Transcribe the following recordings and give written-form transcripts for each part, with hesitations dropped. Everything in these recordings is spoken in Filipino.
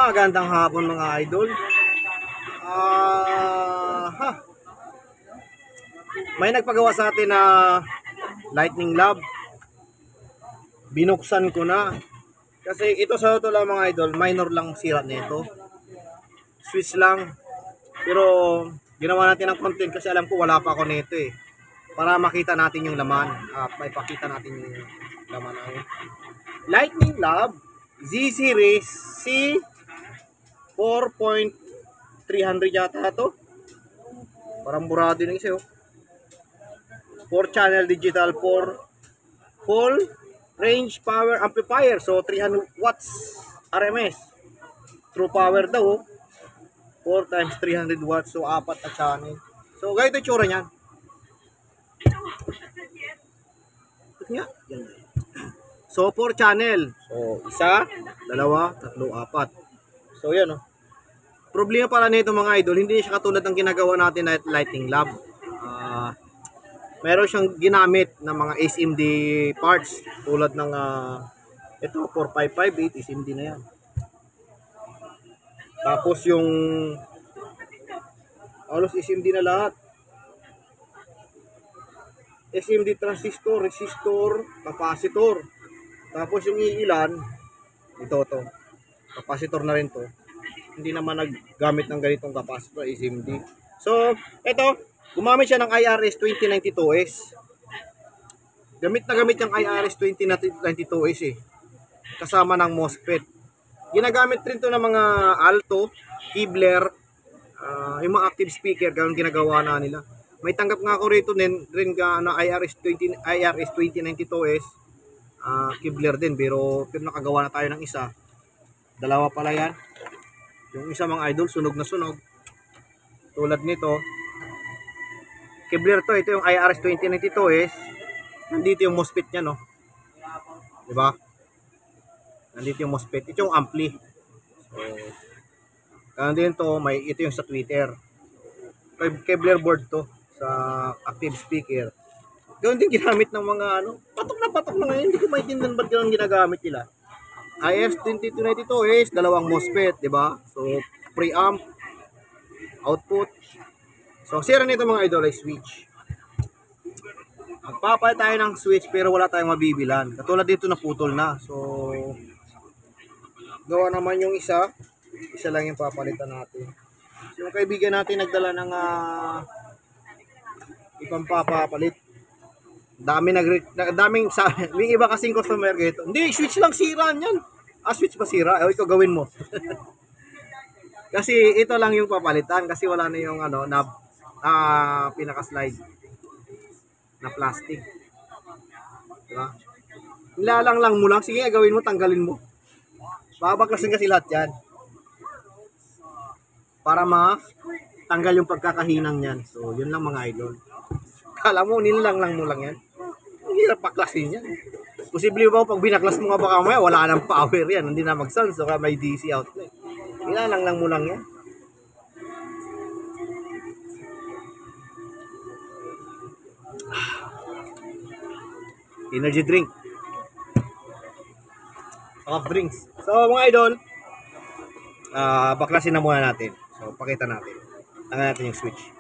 Magandang hapon mga idol. May nagpagawa sa atin na lightning lab. Binuksan ko na. Kasi ito sa totoo lang mga idol, minor lang sira nito. Switch lang. Pero ginawa natin ng content kasi alam ko wala pa ako nito eh. Para makita natin yung laman. May pakita natin yung laman ng lightning lab Z series C 4.300 yata to. Parang burado yung isa 4 channel digital 4 full range power amplifier. So 300 watts RMS. True power daw 4 times 300 watts. So 4 na channel. So ganito yung tsura niyan. So 4 channel. So isa, dalawa, tatlo, apat. So yan Problema pala nito mga idol, hindi siya katulad ng ginagawa natin na lighting lab. Meron siyang ginamit ng mga SMD parts tulad ng ito 4558 SMD na yan. Tapos yung halos SMD na lahat. SMD transistor, resistor, capacitor. Tapos yung iilan, ito capacitor na rin to. Hindi naman naggamit ng ganitong capacitor, SMD. So, ito, gumamit siya ng IRS 2092S. Gamit na gamit yung IRS 2092S eh. Kasama ng MOSFET. Ginagamit rin to ng mga alto, Kibler, yung mga active speaker, ganun ginagawa na nila. May tanggap nga ako rito rin na IRS 2092S. Kibler din, pero nakagawa na tayo ng isa. Dalawa pala yan. Yung isa mga idol, sunog na sunog. Tulad nito. Kibler to, ito yung IRS 2092S. Nandito yung MOSFET niya, no? Diba? Nandito yung MOSFET. Ito yung ampli. So, ganun din to, ito yung sa Twitter. Kibler board to, sa active speaker. Ganoon din ginamit ng mga patok na ngayon. Hindi ko maintindihan ba't ganoon ginagamit nila. IS 2292 is dalawang MOSFET, di ba? So, preamp, output. So, sira nito mga idol ay switch. Magpapalit tayo ng switch pero wala tayong mabibilan. Katulad dito naputol na. So, gawa naman yung isa lang yung papalitan natin. So, yung kaibigan natin nagdala ng ibang papapalit. Daming yung iba kasing customer gito. Hindi, switch lang sira niyan. Switch ba sira? Ikaw gawin mo. Kasi ito lang yung papalitan kasi wala na yung pinaka-slide na plastic. Diba? Nilalang mo lang. Sige, gawin mo, tanggalin mo. Babaklasin kasi lahat yan. Para tanggal yung pagkakahinang niyan. So, yun lang mga idol. Kala mo, nilalang mo lang yan. Ang hirap paklasin yan. Posible ba pag binaklas mo nga baka mamaya, wala nang power yan. Hindi na mag-sun, so may DC outlet. Nilalang mo lang yan. Energy drink. Soft drinks. So mga idol, baklasin na muna natin. So pakita natin. Tanggalin natin yung switch.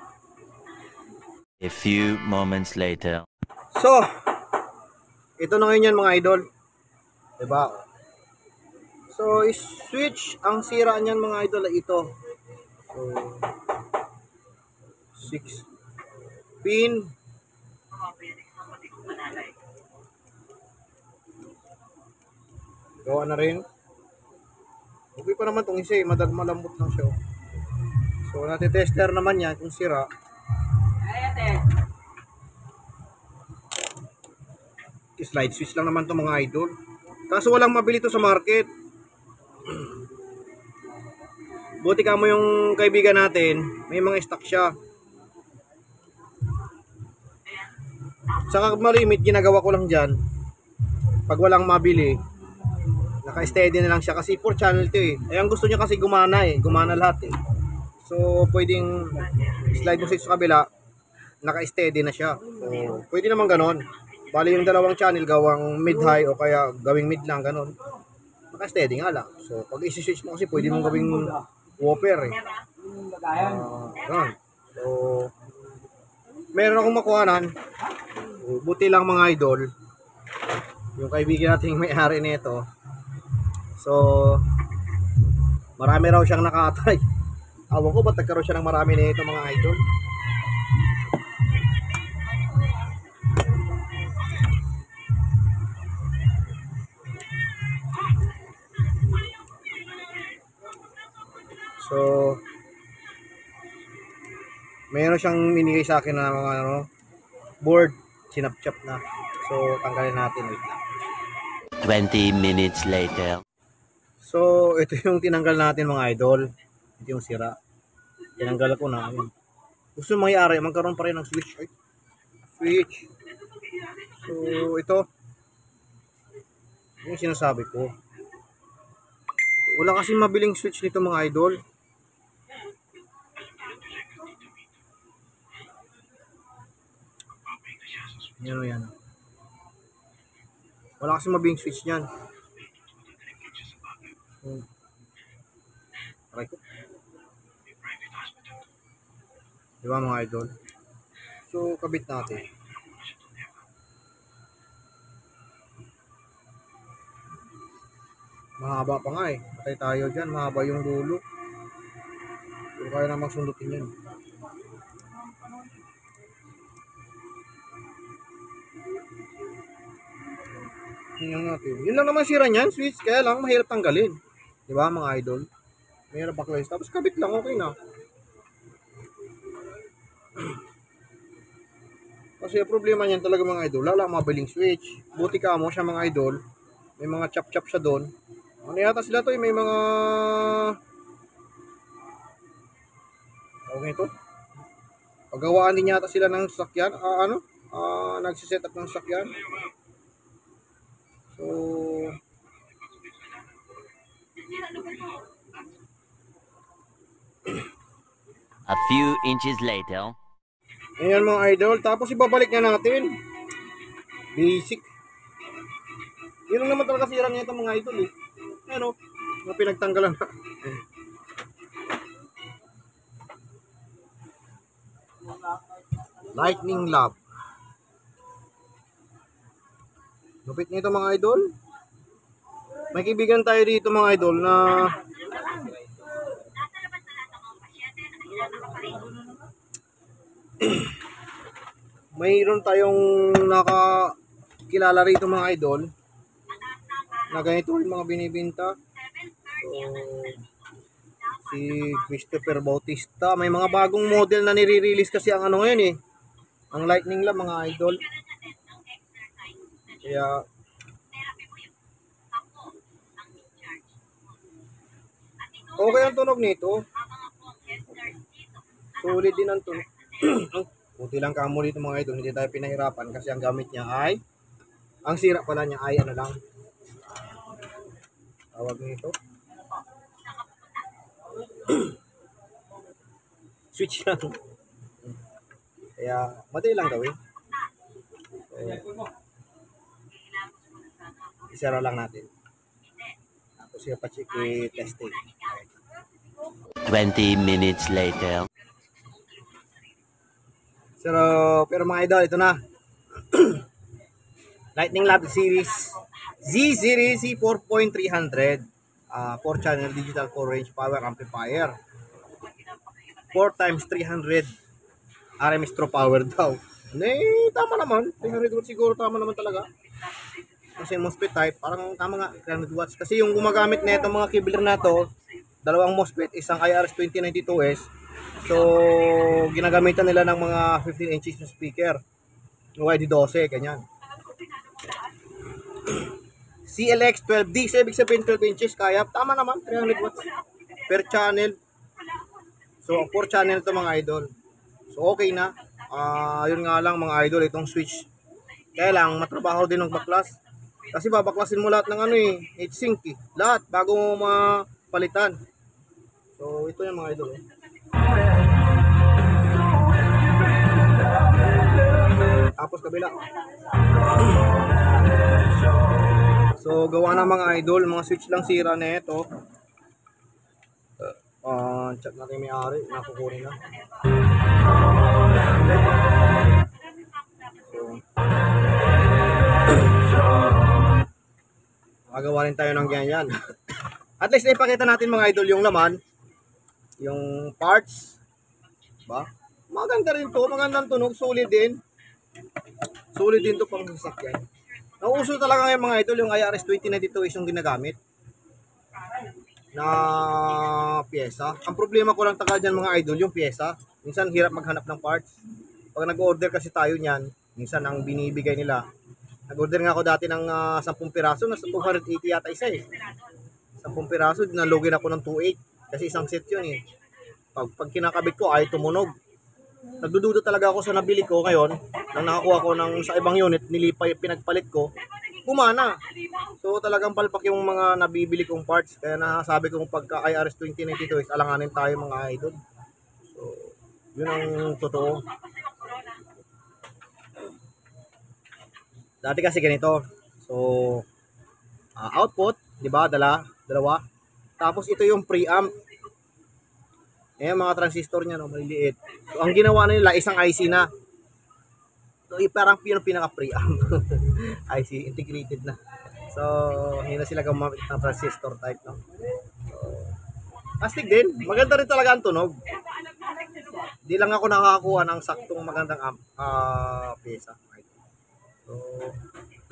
A few moments later. So, ito na ngayon yan mga idol. Diba? So, switch. Ang sira niyan mga idol ay ito. So, 6 pin. Gawa na rin. Okay pa naman itong isa eh. Malambot lang siya. So, natitester naman yan kung sira. Slide switch lang naman to mga idol. Kaso walang mabili to sa market. Buti ka mo yung kaibigan natin, may mga stock siya. Saka malimit, ginagawa ko lang dyan. Pag walang mabili, naka-steady na lang siya kasi 4 channel to eh. Ang gusto niya kasi gumana lahat eh. So pwedeng slide mo sa kabila, naka-steady na siya. So pwede naman ganon. Bali yung dalawang channel gawang mid-high o kaya gawing mid lang ganon. naka-steady nga lang. So, pag isi-switch mo kasi pwede mong gawing whopper eh. Ganun. So, meron akong makuhanan. Buti lang mga idol. Yung kaibigan nating may-ari nito. So, marami raw siyang nakatay. Awan ko ba't nagkaroon siya ng marami nito mga idol. So, mayroon siyang minigay sa akin na mga board, sinapchap na. So, tanggalin natin. Wait lang. 20 minutes later. So, ito yung tinanggal natin mga idol. Ito yung sira. Tinanggal ko na. Gusto mangyari, magkaroon pa rin ng switch. Ay, switch. So, ito. Yung sinasabi ko. Wala kasi mabiling switch nito mga idol. Yan. Wala kasi mabiling switch niyan. Aray ko. Diba mga idol? So, kabit natin. Mahaba pa nga eh. Patay tayo dyan. Mahaba yung dulo. Pero kaya na magsundutin yan. Tingnan natin. Yun lang naman sira niyan, switch. Kaya lang, mahirap tanggalin. Diba mga idol? Mahirap baklays. Tapos kabit lang, okay na. Kasi ang problema niyan talaga mga idol, wala lang mabiling switch. Buti ka mo siya mga idol. May mga chop-chop siya doon. Ano yata sila to eh, may mga... Okay ito. Pagawaan din yata sila ng sasakyan. Nagsiset up ng sasakyan. So... A few inches later. Ayan mga idol. Tapos ibabalik na natin. Basic. Yun lang naman talaga sira niya itong mga idol eh. Ano? Mga pinagtanggalan na. Lightning Lab. Lupit nito mga idol. May kaibigan tayo dito mga idol na mayroon tayong nakakilala rito mga idol na ganito yung mga binibinta. So, si Christopher Bautista, may mga bagong model na nire-release kasi ang ano ngayon eh, ang Lightning Lab mga idol. Kaya okay ang tunog nito. Sulit din ang tunog. Buti lang kamo dito mga idol, hindi tayo pinahirapan kasi ang gamit niya ay, ang sira pala niya ay ano lang, tawag nito, switch lang. Kaya madali lang gawin. Isara lang natin. Tapos yung pa-check testing. 20 minutes later. Pero mga idol, ito na. Lightning Lab Series Z-Series C4.300 4 channel digital 4 range power amplifier 4x300 RMS True power daw. Tama naman. 300 watts siguro, tama naman talaga. Kasi MOSFET type, parang tama nga 300 watts. Kasi yung gumagamit na itong mga kibler na to, dalawang MOSFET, isang IRS-2092S. So, ginagamitan nila ng mga 15 inches na speaker. YD12, ganyan. CLX 12D, so ibig sabihin 12 inches, kaya tama naman, 300 watts per channel. So, 4 channel to mga idol. So, okay na. Yun nga lang mga idol, itong switch. Kaya lang, matrabaho din ng baklas. Kasi babaklasin mo lahat ng ano eh, heatsink eh. Lahat, bago mo mapalitan. So, ito yung mga idol eh. Tapos kabila. So, So, gawa ng mga idol, mga switch lang sira na ito. Check natin yung may-ari, nakukunin na. So, magawa rin tayo ng ganyan. At least ipakita natin mga idol yung laman, yung parts, ba? Maganda rin to, magandang tunog, solid din. Solid din to pang sasakyan. Nauuso talaga ngayon mga idol, yung IRS 2092 is yung ginagamit na pyesa. Ang problema ko lang taga dyan mga idol, yung pyesa. Minsan hirap maghanap ng parts. Pag nag-order kasi tayo niyan, minsan ang binibigay nila. Nag-order nga ako dati ng 10 piraso, nasa 280 yata isa eh. 10 piraso, dinalogin ako ng 2.8 kasi isang set yun eh. Pag kinakabit ko ay tumunog. Nagdududa talaga ako sa nabili ko ngayon. Nang nakakuha ko sa ibang unit, pinagpalit ko, gumana. So talagang palpak yung mga nabibili kong parts. Kaya nasabi kong pagka IRS 2092 is alanganin tayo mga idol. So yun ang totoo. Dati kasi ganito. So output, di ba? Dalawa. Tapos ito yung preamp. Ayan mga transistor niya, no, maliliit. So, ang ginawa na nila, isang IC na. So, parang pinaka-preamp. IC, integrated na. So, hindi na sila gumamit ng transistor type, no? So, astig din. Maganda rin talaga ang tunog. Di lang ako nakakakuha ng saktong magandang pyesa. So,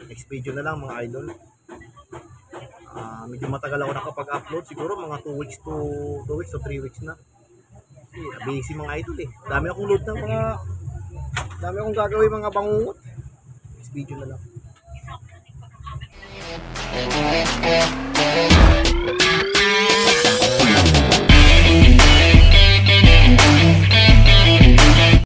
next video na lang mga idol. Medyo matagal ako nakapag-upload. Siguro mga 2 weeks to 3 weeks na. Busy mga idol eh. Dami akong gagawin mga bangungot. Next video na lang.